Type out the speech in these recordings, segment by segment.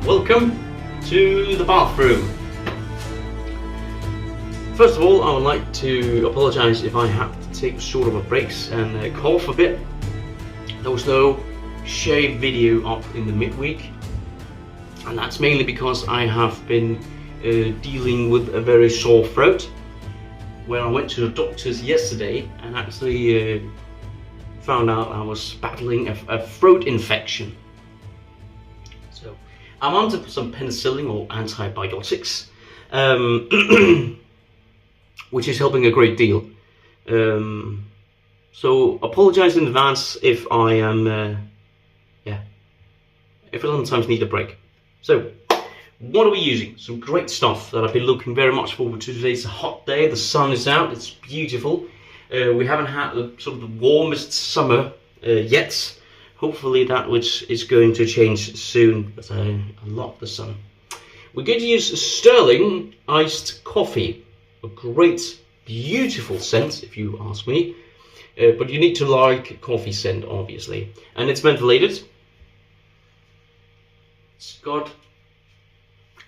welcome to the bathroom. First of all, I would like to apologise if I have to take short of a break and cough a bit. There was no shave video up in the midweek, and that's mainly because I have been dealing with a very sore throat. When I went to the doctors yesterday and actually found out I was battling a throat infection. So I'm on some penicillin or antibiotics, which is helping a great deal. So apologise in advance if I am, if I sometimes need a break. So what are we using? Some great stuff that I've been looking very much forward to. Today's a hot day, the sun is out, it's beautiful. We haven't had the warmest summer yet. Hopefully that which is going to change soon, but I love the sun. We're going to use Stirling Iced coffee. A great, beautiful scent, if you ask me. But you need to like coffee scent, obviously. And it's mentholated. It's got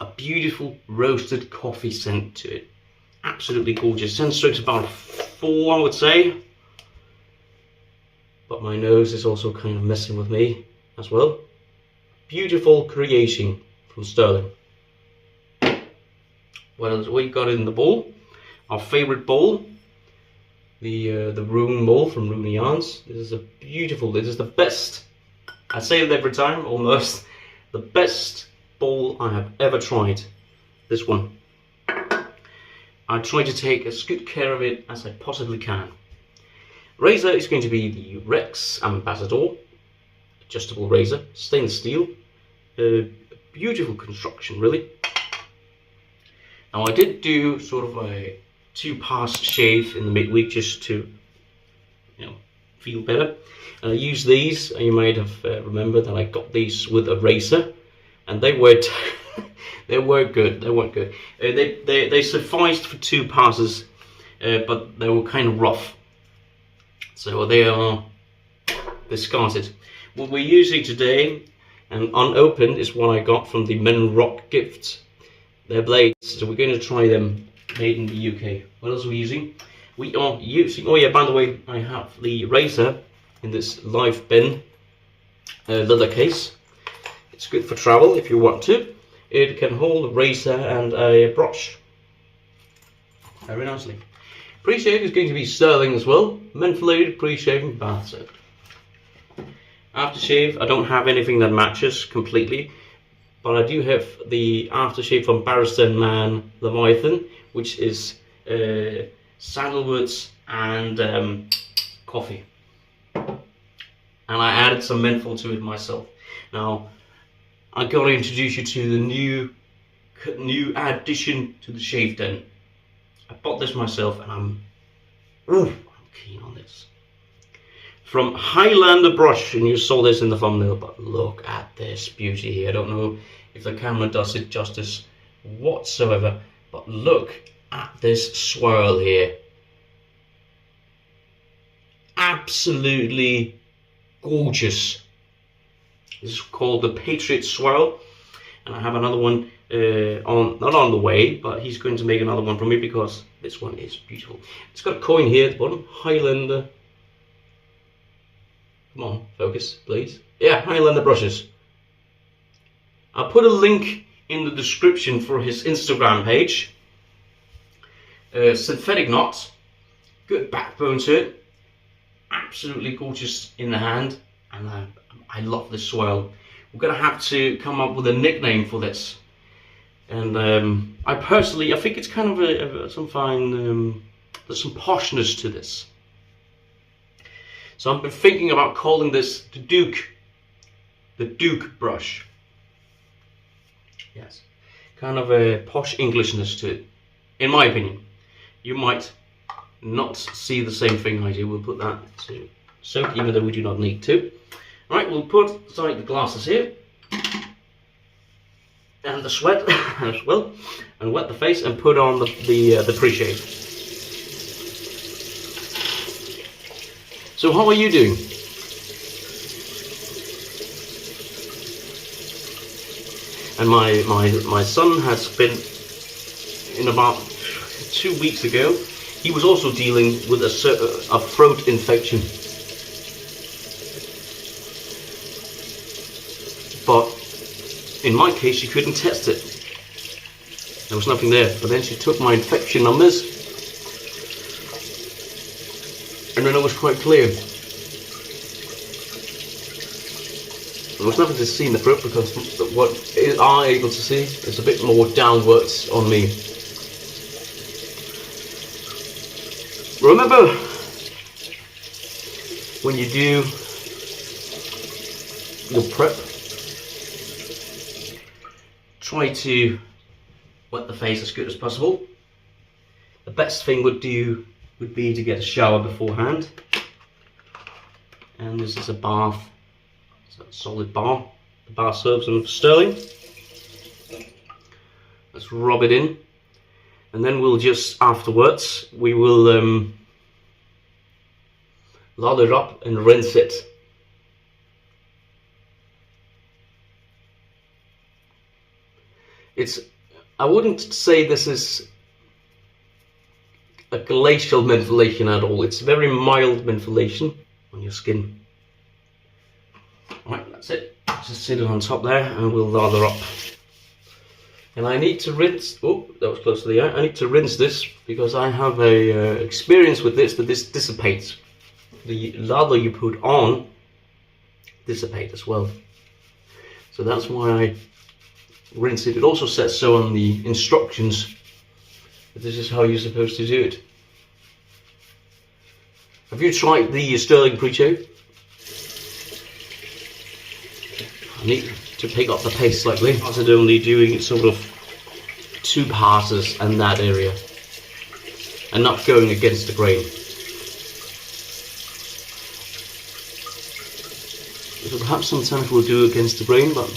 a beautiful roasted coffee scent to it. Absolutely gorgeous. Scent strokes about 4, I would say. But my nose is also kind of messing with me as well. Beautiful creation from Stirling. What else we got in the bowl? Our favourite bowl. The Rune bowl from Rune Yarns. This is a beautiful, this is the best. I say it every time, almost. The best bowl I have ever tried. This one. I try to take as good care of it as I possibly can. Razor is going to be the Rex Ambassador adjustable razor, stainless steel. Beautiful construction, really. Now I did do sort of a 2-pass shave in the midweek just to, feel better. And I used these, and you might have remembered that I got these with a razor, and they weren't they weren't good. They weren't good. They sufficed for 2 passes, but they were kind of rough. So they are discarded. What we're using today, and unopened, is what I got from the Men Rock gift. They're blades, so we're going to try them, made in the UK. What else are we using? We are using, oh yeah, by the way, I have the razor in this live bin leather case. It's good for travel if you want to. It can hold a razor and a brush very nicely. Pre-shave is going to be Stirling as well. Mentholated pre-shaving bath soap. Aftershave, I don't have anything that matches completely, but I do have the aftershave from Barrister Man Leviathan, which is sandalwoods and coffee. And I added some menthol to it myself. Now, I got to introduce you to the new addition to the shave den. I bought this myself, and I'm keen on this. From Highlander Brush, and you saw this in the thumbnail, but look at this beauty here. I don't know if the camera does it justice whatsoever, but look at this swirl here. Absolutely gorgeous. This is called the Patriot Swirl, and I have another one not on the way, but he's going to make another one for me because this one is beautiful. It's got a coin here at the bottom. Highlander. Come on, focus, please. Yeah, Highlander brushes. I'll put a link in the description for his Instagram page. Synthetic knots, good backbone to it. Absolutely gorgeous in the hand, and I love this swirl. We're gonna have to come up with a nickname for this, and I think it's kind of some fine. There's some poshness to this, so I've been thinking about calling this the Duke brush. Yes, kind of a posh Englishness to it, in my opinion. You might not see the same thing I do. We'll put that to soak, even though we do not need to. Right, we'll put aside the glasses here, and the sweat as well, and wet the face, and put on the pre-shave. So how are you doing? And my son has been, in about 2 weeks ago, he was also dealing with a throat infection. But in my case, she couldn't test it. There was nothing there. But then she took my infection numbers, and then it was quite clear. There was nothing to see in the throat, because what are able to see is a bit more downwards on me. Remember, when you do your prep, try to wet the face as good as possible. The best thing would be to get a shower beforehand. And this is a bath, it's a solid bar. The bar serves them for Stirling. Let's rub it in, and then we'll just afterwards we will lather it up and rinse it. I wouldn't say this is a glacial menthylation at all. It's very mild menthylation on your skin. Alright, that's it. Just sit it on top there and we'll lather up. And I need to rinse, oh, that was close to the eye. I need to rinse this because I have a experience with this, that this dissipates. The lather you put on dissipates as well. So that's why I rinse it. It also says so on the instructions that this is how you're supposed to do it. Have you tried the Stirling Pre-Show? I need to pick up the pace slightly. I was only doing sort of 2 passes in that area and not going against the grain. So perhaps sometimes we'll do against the grain, but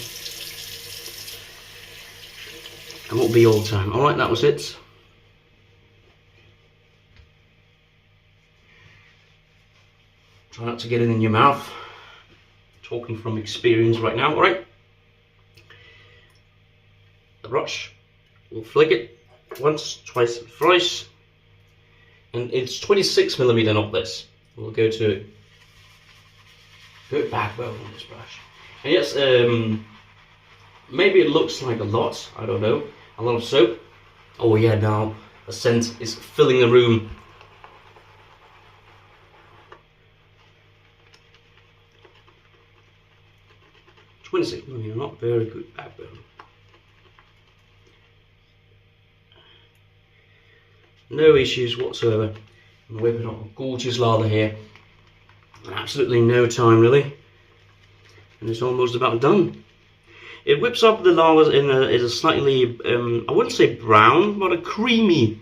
it won't be all the time. Alright, that was it. Try not to get it in your mouth. Talking from experience right now, alright? The brush, we'll flick it once, twice, thrice. And it's 26mm, not this. We'll go to backbone on this brush. And yes, maybe it looks like a lot, I don't know. A lot of soap. Oh yeah, now the scent is filling the room. Not very good backbone. No issues whatsoever. I'm whipping up a gorgeous lather here. Absolutely no time really. And it's almost about done. It whips up the lather in a slightly, I wouldn't say brown, but a creamy,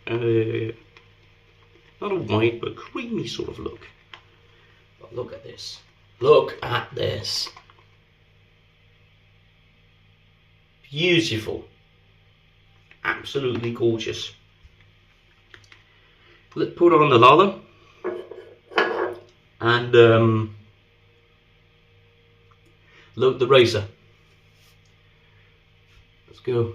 not a white, but creamy sort of look. But look at this. Look at this. Beautiful. Absolutely gorgeous. Let's put on the lather. And load the razor. Let's go.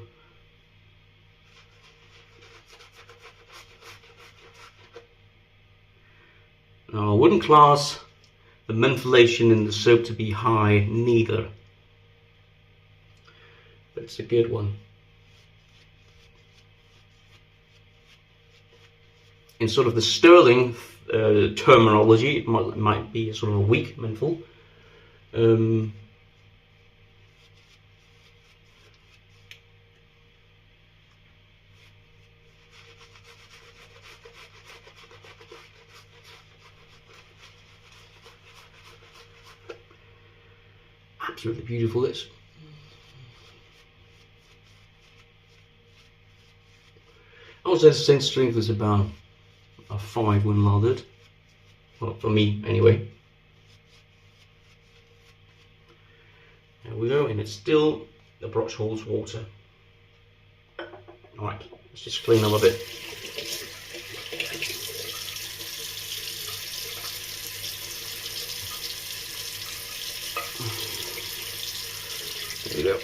Now I wouldn't class the menthylation in the soap to be high, neither. But it's a good one. In sort of the Stirling terminology, it might be a sort of a weak menthol. Absolutely beautiful this. I would say the scent strength is about a 5 when lathered. Well, for me anyway. There we go, and it's still, the brush holds water. Alright, let's just clean up a bit. There we go.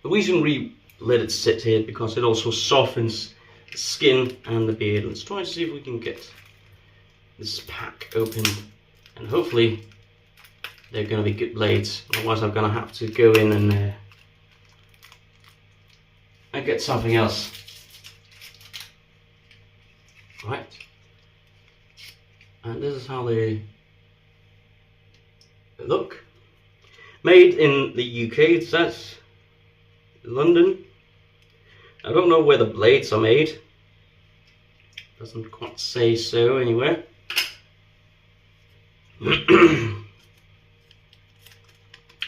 The reason we let it sit here because it also softens the skin and the beard. Let's try and see if we can get this pack open, and hopefully they're going to be good blades. Otherwise I'm going to have to go in and get something else. Right, and this is how they look. Made in the UK, it says London. I don't know where the blades are made. Doesn't quite say so anywhere.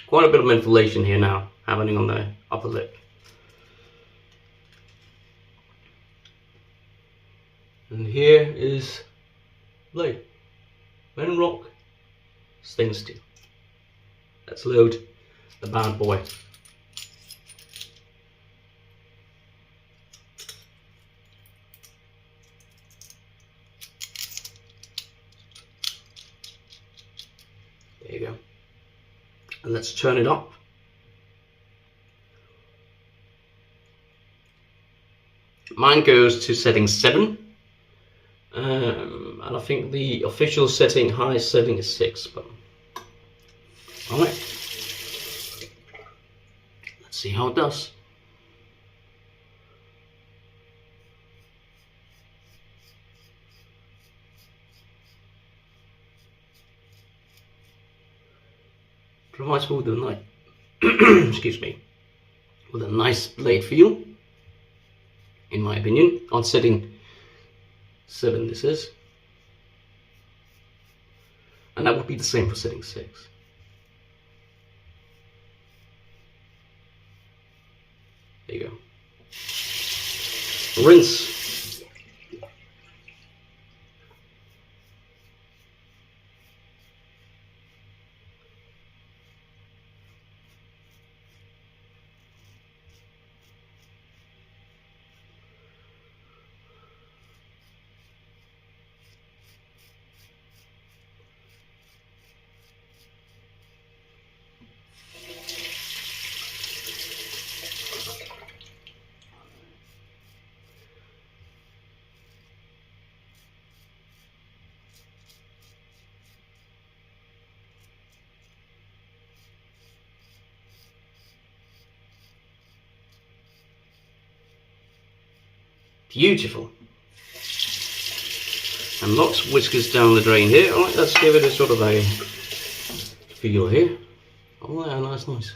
Quite a bit of inflation here now happening on the upper lip. And here is blade. Rock stainless steel. Let's load the bad boy. There you go. And let's turn it up. Mine goes to setting 7. And I think the official setting, highest setting is 6. But alright. Let's see how it does. Provides me with a nice, excuse me, with a nice blade feel, in my opinion. On setting 7 this is, and that would be the same for setting 6. There you go. Rinse. Beautiful. And lots of whiskers down the drain here. Alright, let's give it a sort of a feel here. Oh yeah, nice.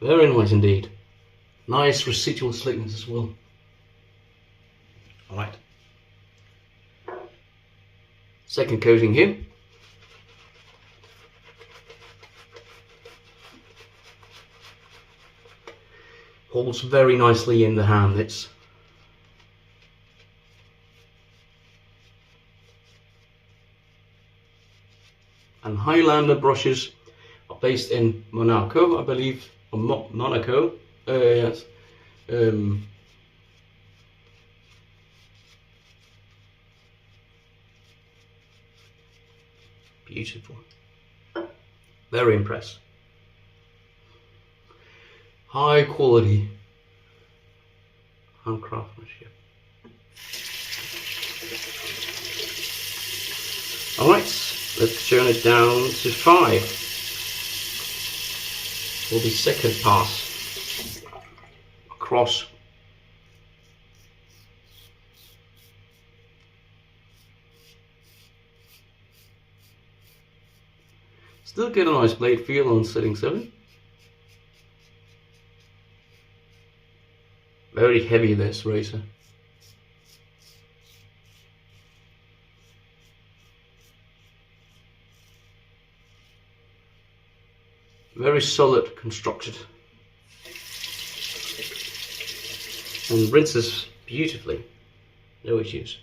Very nice indeed. Nice residual slickness as well. Alright. Second coating here. Holds very nicely in the hand. It's and Highlander brushes are based in Monaco, I believe, or Monaco. Yes. Beautiful. Very impressed. High quality hand craftsmanship. Alright, let's turn it down to 5 for the second pass across. Still get a nice blade feel on setting 7. Very heavy this razor. Very solid constructed. And rinses beautifully. No issues.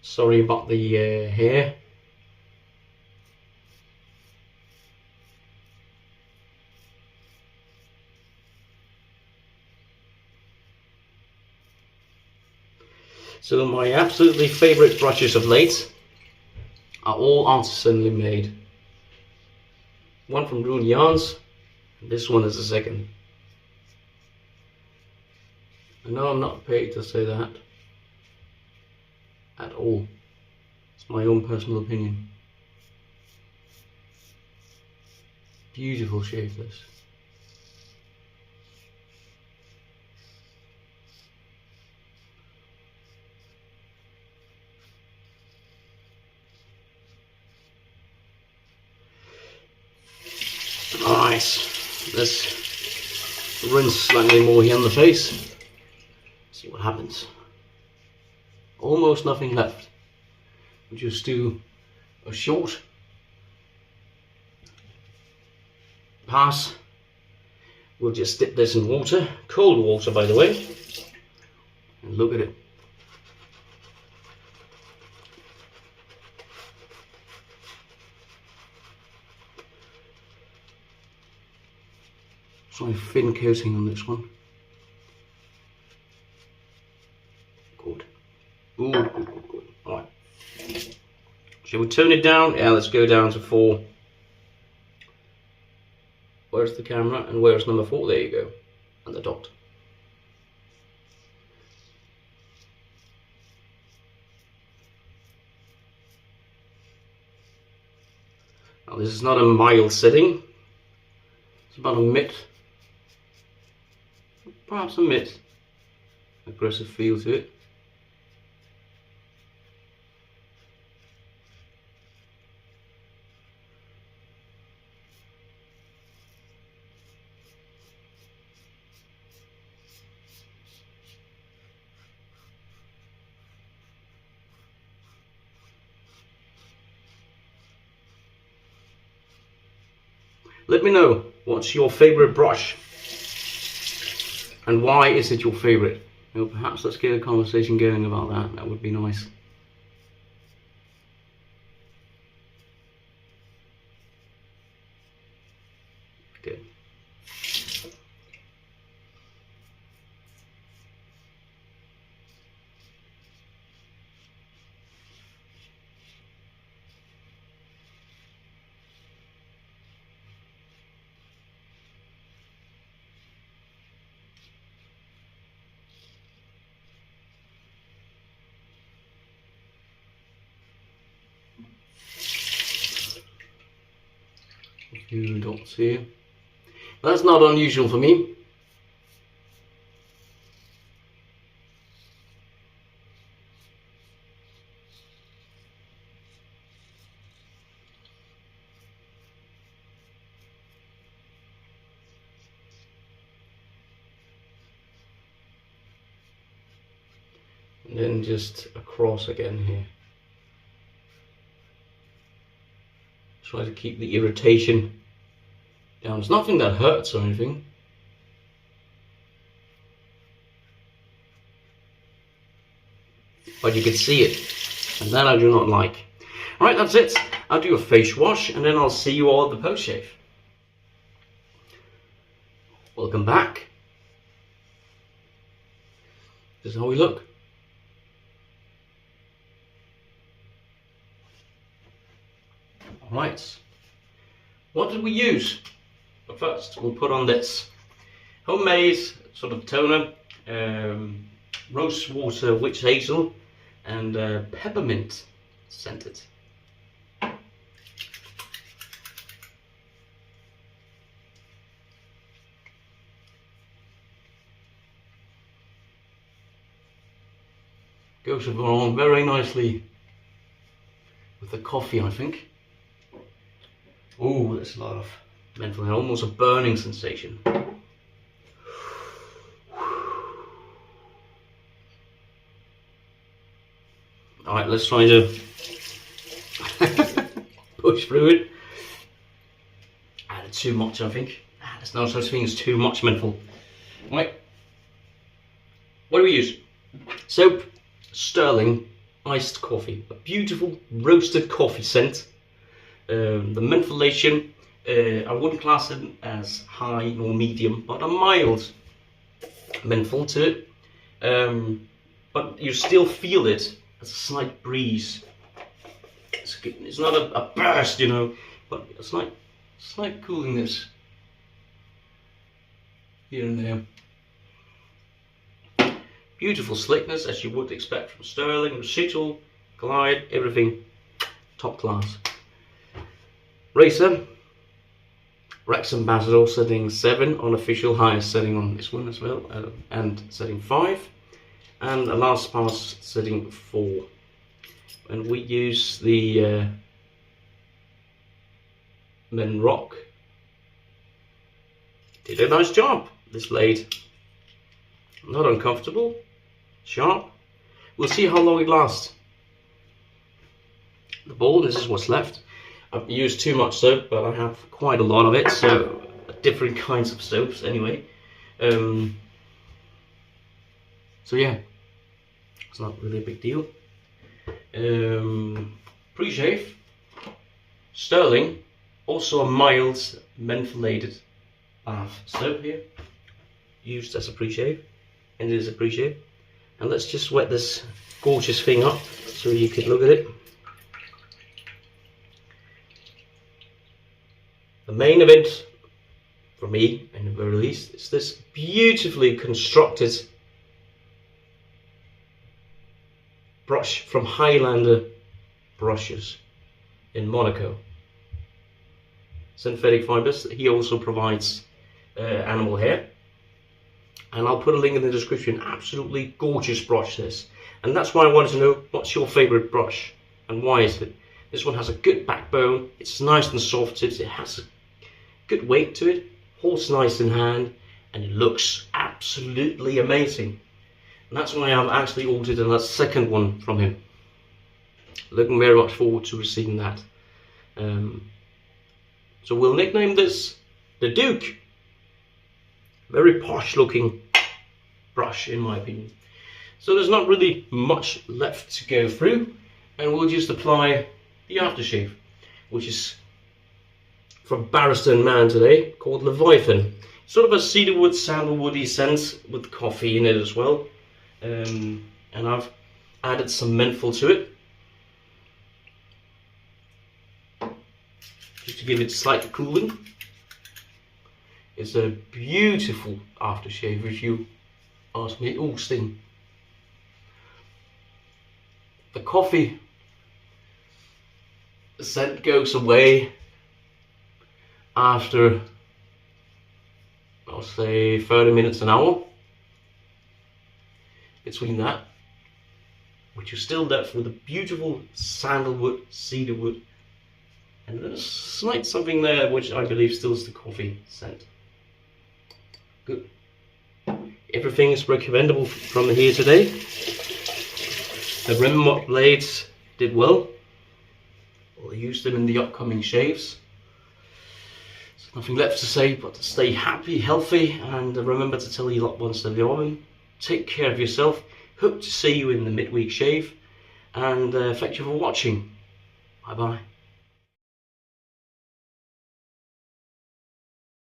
Sorry about the hair. So my absolutely favourite brushes of late are all artisanally made. One from Rune Yarns, and this one is the second. I know I'm not paid to say that at all. It's my own personal opinion. Beautiful shape this. Alright, let's rinse slightly more here on the face. See what happens. Almost nothing left. We'll just do a short pass. We'll just dip this in water, cold water by the way, and look at it. Try thin coating on this one. Good. Ooh, good. Alright. Shall we tone it down? Yeah, let's go down to 4. Where's the camera and where's number 4? There you go. And the dot. Now this is not a mild setting. It's about a mid. Perhaps a mid. Aggressive feel to it. Let me know what's your favorite brush and why is it your favorite. You know, perhaps let's get a conversation going about that. That would be nice. Okay. A few dots here. That's not unusual for me. And then just across again here. Try to keep the irritation down. It's nothing that hurts or anything. But you can see it, and that I do not like. Alright, that's it. I'll do a face wash and then I'll see you all at the post shave. Welcome back. This is how we look. Right, what did we use? But first, we'll put on this homemade sort of toner, rose water, witch hazel, and peppermint scented. Goes along very nicely with the coffee, I think. Oh, there's a lot of menthol, almost a burning sensation. Alright, let's try to push through it. Added too much, I think. There's no such thing as too much menthol. Right. What do we use? Soap, Stirling Iced coffee. A beautiful roasted coffee scent. The mentholation, I wouldn't class it as high nor medium, but a mild menthol to it. but you still feel it as a slight breeze. It's not a burst, you know, but a slight coolingness here and there. Beautiful slickness, as you would expect from Stirling, residual, glide, everything top class. Racer, Rex Ambassador setting 7 on official, highest setting on this one as well, and setting 5, and a last pass setting 4. And we use the Menrock. Did a nice job, this blade. Not uncomfortable, sharp. We'll see how long it lasts. The ball, this is what's left. I've used too much soap, but I have quite a lot of it, so different kinds of soaps anyway. So yeah, it's not really a big deal. Pre-shave, Stirling, also a mild mentholated bath soap here, used as a pre-shave, and it is a pre-shave. And let's just wet this gorgeous thing up so you could look at it. The main event for me, in the very least, is this beautifully constructed brush from Highlander Brushes in Monaco. Synthetic fibers. He also provides animal hair, and I'll put a link in the description. Absolutely gorgeous brush this, and that's why I wanted to know what's your favorite brush and why is it. This one has a good backbone, it's nice and soft tips, it has a good weight to it, holds nice in hand, and it looks absolutely amazing. And that's why I've actually ordered a second one from him. Looking very much forward to receiving that. So we'll nickname this the Duke. Very posh looking brush in my opinion. So there's not really much left to go through, and we'll just apply the aftershave, which is from Barrister and Man today, called Leviathan. Sort of a cedarwood, sandalwoody scent with coffee in it as well. And I've added some menthol to it, just to give it slight cooling. It's a beautiful aftershave if you ask me. Oh, sting. The coffee scent goes away after, I'll say 30 minutes, an hour. Between that, which is still left with a beautiful sandalwood, cedarwood, and there's slight something there which I believe still is the coffee scent. Good. Everything is recommendable from here today. The rim blades did well. We'll use them in the upcoming shaves. There's nothing left to say but to stay happy, healthy, and remember to tell your loved ones to love them. Take care of yourself. Hope to see you in the midweek shave, and thank you for watching. Bye bye.